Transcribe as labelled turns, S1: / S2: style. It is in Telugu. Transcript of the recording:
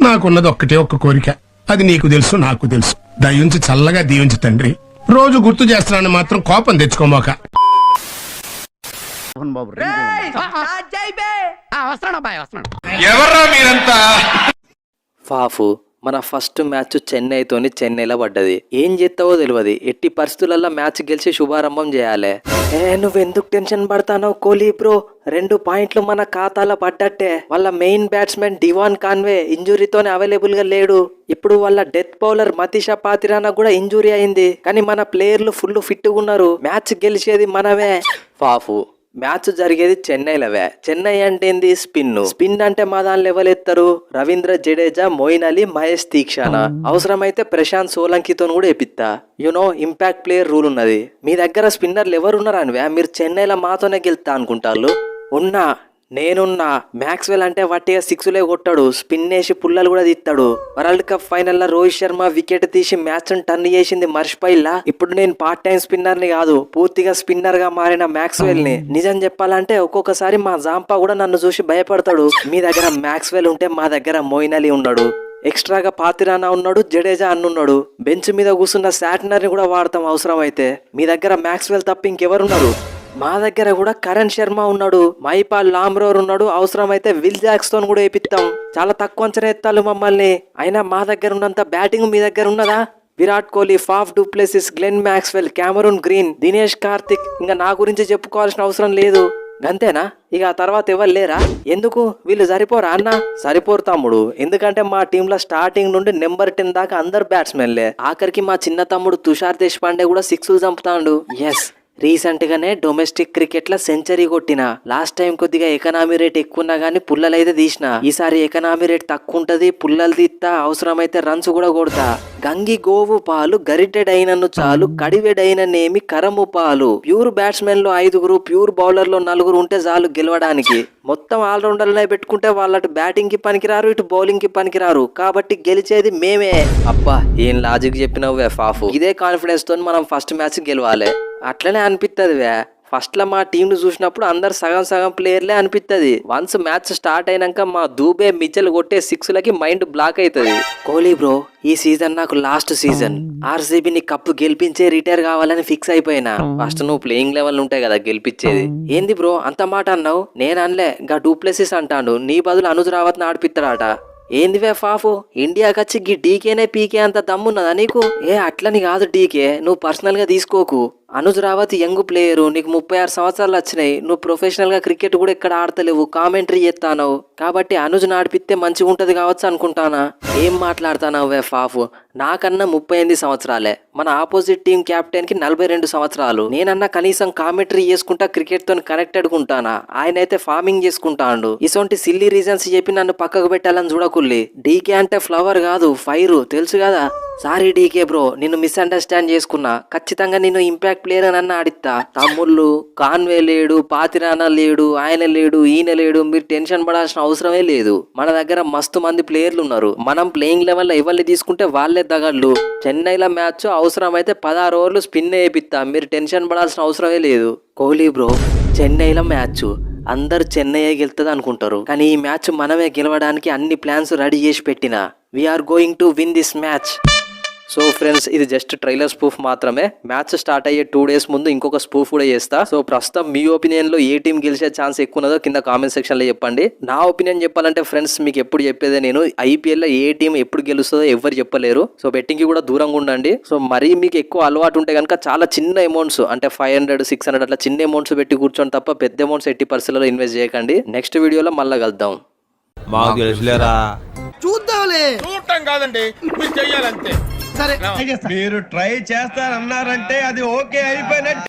S1: నాకున్నది ఒక్కటే ఒక్క కోరిక, అది నీకు తెలుసు నాకు తెలుసు. దయించి చల్లగా దీవించు తండ్రి. రోజు గుర్తు చేస్తున్నాను మాత్రం కోపం తెచ్చుకోమాక.
S2: ఎవర్రా మీరంతా?
S3: ఫాఫు మన ఫస్ట్ మ్యాచ్ చెన్నైతోని చెన్నైలో పడ్డది. ఏం చేస్తావో తెలియదు. ఎట్టి పరిస్థితులలో మ్యాచ్ గెలిచి శుభారంభం చేయాలి. నువ్వెందుకు టెన్షన్ పడతానో కోహ్లీ బ్రో, 2 పాయింట్లు మన ఖాతాలో పడ్డట్టే. వాళ్ళ మెయిన్ బ్యాట్స్మెన్ డివాన్ కాన్వే ఇంజురీతోనే అవైలబుల్ గా లేడు. ఇప్పుడు వాళ్ళ డెత్ బౌలర్ మతీషా పాతిరానా కూడా ఇంజురీ అయింది. కానీ మన ప్లేయర్లు ఫుల్ ఫిట్ గా ఉన్నారు. మ్యాచ్ గెలిచేది మనమే. ఫాఫు మ్యాచ్ జరిగేది చెన్నైలవే. చెన్నై అంటే ఏంది? స్పిన్ అంటే మా దాని లెవెల్ ఎత్తారు. రవీంద్ర జడేజా, మోయిన్ అలీ, మహేష్ తీక్షణ, అవసరమైతే ప్రశాంత్ సోలంకితో కూడా వేపిస్తా. యూనో ఇంపాక్ట్ ప్లేయర్ రూల్ ఉన్నది. మీ దగ్గర స్పిన్నర్లు ఎవరున్నారా అనివే? మీరు చెన్నైలో మాతోనే గెలుతా అనుకుంటారు. నేనున్నా. మ్యాక్స్వెల్ అంటే వట్టిగా 6లే కొట్టాడు, స్పిన్ వేసి పుల్లలు కూడా తీస్తాడు. వరల్డ్ కప్ ఫైనల్ లో రోహిత్ శర్మ వికెట్ తీసి మ్యాచ్ టర్న్ చేసింది మర్చిపోయిలా. ఇప్పుడు నేను పార్ట్ టైం స్పిన్నర్ ని కాదు, పూర్తిగా స్పిన్నర్ గా మారిన మ్యాక్స్వెల్ ని. నిజం చెప్పాలంటే ఒక్కొక్కసారి మా జాంపా కూడా నన్ను చూసి భయపడతాడు. మీ దగ్గర మ్యాక్స్వెల్ ఉంటే మా దగ్గర మోయిన్ అలీ ఉన్నాడు, ఎక్స్ట్రాగా పాతిరానా ఉన్నాడు, జడేజా అన్నున్నాడు. బెంచ్ మీద కూర్చున్న శాట్నర్ ని కూడా వాడతాం అవసరం అయితే. మీ దగ్గర మ్యాక్స్వెల్ తప్ప ఇంకెవరున్నారు? మా దగ్గర కూడా కరణ్ శర్మ ఉన్నాడు, మైపాల్ లామ్రోర్ ఉన్నాడు, అవసరమైతే విల్ జాక్స్టోన్ కూడా వేపిస్తాం. చాలా తక్కువ అంచనా ఎత్తాలు మమ్మల్ని. అయినా మా దగ్గర ఉన్నంత బ్యాటింగ్ మీ దగ్గర ఉన్నదా? Virat Kohli, Faf du Plessis, Glenn Maxwell, Cameron green, Dinesh Karthik, ఇంకా నా గురించి చెప్పుకోవాల్సిన అవసరం లేదు. గంతేనా? ఇక ఆ తర్వాత ఎవరు లేరా? ఎందుకు వీళ్ళు సరిపోరా అన్న? సరిపోరు తమ్ముడు. ఎందుకంటే మా టీంలో స్టార్టింగ్ నుండి నెంబర్ 10 దాకా అందరు బ్యాట్స్మెన్లే. ఆఖరికి మా చిన్న తమ్ముడు తుషార్ దేశపాండే కూడా 6లు చంపుతాడు. ఎస్, రీసెంట్ గానే డొమెస్టిక్ క్రికెట్ లో సెంచరీ కొట్టిన. లాస్ట్ టైం కొద్దిగా ఎకనామీ రేట్ ఎక్కువన్నా గానీ పుల్లలైతే తీసిన. ఈసారి ఎకనామీ రేట్ తక్కువ ఉంటది, పుల్లలు తీస్తా, అవసరమైతే రన్స్ కూడా కొడతా. గంగి గోవు పాలు గరిటెడైనను చాలు, కడివెడైననేమి కరము పాలు. ప్యూర్ బ్యాట్స్మెన్ లో 5గురు, ప్యూర్ బౌలర్ లో 4గురు ఉంటే చాలు గెలవడానికి. మొత్తం ఆల్రౌండర్లనే పెట్టుకుంటే వాళ్ళటు బ్యాటింగ్ కి పనికిరారు, ఇటు బౌలింగ్ కి పనికిరారు. కాబట్టి గెలిచేది మేమే. అబ్బా ఏం లాజిక్ చెప్పినవే ఫాఫు. ఇదే కాన్ఫిడెన్స్ తో మనం ఫస్ట్ మ్యాచ్ గెలవాలి. అట్లనే అనిపిస్తుంది వే. ఫస్ట్ లో మా టీం ను చూసినప్పుడు అందరు సగం సగం ప్లేయర్లే అనిపిస్తుంది. వన్స్ మ్యాచ్ స్టార్ట్ అయినాక మా దూబే మిచెల్ కొట్టే 6లకి మైండ్ బ్లాక్ అవుతుంది. కోహ్లీ బ్రో, ఈ సీజన్ నాకు లాస్ట్ సీజన్. ఆర్సీబీని కప్పు గెలిపించే రిటైర్ కావాలని ఫిక్స్ అయిపోయినా. ఫస్ట్ నువ్వు ప్లేయింగ్ లెవెల్ ఉంటాయి కదా గెలిపించేది. ఏంది బ్రో అంత మాట అన్నావు? నేను అనలే, గా డూప్లెసిస్ అంటాడు. నీ బదులు అనుజ్ రావత్ ఆడిపిస్తాడట. ఏందివే ఫాఫు, ఇండియాకి వచ్చి గీ డీకేనే పీకే అంత దమ్మున్నదా నీకు? అట్లని కాదు డీకే, నువ్వు పర్సనల్ గా తీసుకోకు. అనుజ్ రావత్ యంగ్ ప్లేయరు, నీకు 36 సంవత్సరాలు వచ్చినాయి. నువ్వు ప్రొఫెషనల్ గా క్రికెట్ కూడా ఎక్కడ ఆడతలేవు, కామెంటరీ చేస్తాను. కాబట్టి అనుజ్ ఆడిపిస్తే మంచిగా ఉంటది కావచ్చు అనుకుంటానా? ఏం మాట్లాడతానవే ఫాఫు, నాకన్నా 38 సంవత్సరాలే. మన ఆపోజిట్ టీం కెప్టెన్ కి 42 సంవత్సరాలు. నేనన్నా కనీసం కామెంటరీ చేసుకుంటా, క్రికెట్ తో కనెక్టెడ్ కుంటానా? ఆయన అయితే ఫార్మింగ్ చేసుకుంటాడు. ఇసొంటి సిల్లీ రీజన్స్ చెప్పి నన్ను పక్కకు పెట్టాలని చూడకుల్లి. డీకే అంటే ఫ్లవర్ కాదు, ఫైర్, తెలుసు కదా. సారీ డీకే బ్రో, నిన్ను మిస్అండర్స్టాండ్ చేసుకున్నా. ఖచ్చితంగా నిన్ను ఇంపాక్ట్ ప్లేయర్ అని ఆడిస్తా. తమ్ముళ్ళు కాన్వే లేడు, పాతిరానా లేడు, ఆయన లేడు, ఈయన లేడు, మీరు టెన్షన్ పడాల్సిన అవసరమే లేదు. మన దగ్గర మస్తు మంది ప్లేయర్లు ఉన్నారు. మనం ప్లేయింగ్ లెవెల్ లో ఎవరిని తీసుకుంటే వాళ్ళే దగళ్ళు. చెన్నైలో మ్యాచ్ అవసరమైతే 16 ఓవర్లు స్పిన్ వేయిస్తా. మీరు టెన్షన్ పడాల్సిన అవసరమే లేదు. కోహ్లీ బ్రో, చెన్నైలో మ్యాచ్ అందరు చెన్నై గెలుతుంది అనుకుంటారు, కానీ ఈ మ్యాచ్ మనమే గెలవడానికి అన్ని ప్లాన్స్ రెడీ చేసి పెట్టిన. We're going to win this match. So friends, ఇది జస్ట్ ట్రైలర్ స్పూఫ్ మాత్రమే. మ్యాచ్ స్టార్ట్ అయ్యే 2 డేస్ ముందు ఇంకొక స్పూఫ్ కూడా చేస్తా. సో ప్రస్తుతం మీ ఒపీనియన్ లో ఏ టీం గెలిచే ఛాన్స్ ఎక్కువ ఉన్నదో కింద కామెంట్ సెక్షన్ లో చెప్పండి. నా ఒపీనియన్ చెప్పాలంటే ఫ్రెండ్స్, మీకు ఎప్పుడు చెప్పేదే నేను, ఐపీఎల్ లో ఏ టీం ఎప్పుడు గెలుస్తుందో ఎవరు చెప్పలేరు. సో బెట్టింగ్ కి కూడా దూరంగా ఉండండి. సో మరీ మీకు ఎక్కువ అలవాటు ఉంటే కనుక చాలా చిన్న అమౌంట్స్, అంటే 500, 600 అట్లా చిన్న అమౌంట్స్ పెట్టి కూర్చొని తప్ప పెద్ద అమౌంట్స్ 80% ఇన్వెస్ట్ చేయకండి. నెక్స్ట్ వీడియోలో మళ్ళీ కలుద్దాం.
S4: మాకు తెలుసులేరా,
S5: చూద్దాంలే.
S2: చూడటం కాదండి, మీరు చెయ్యాలంతే.
S5: సరే
S4: మీరు ట్రై చేస్తారన్నారంటే అది ఓకే అయిపోయినట్టు.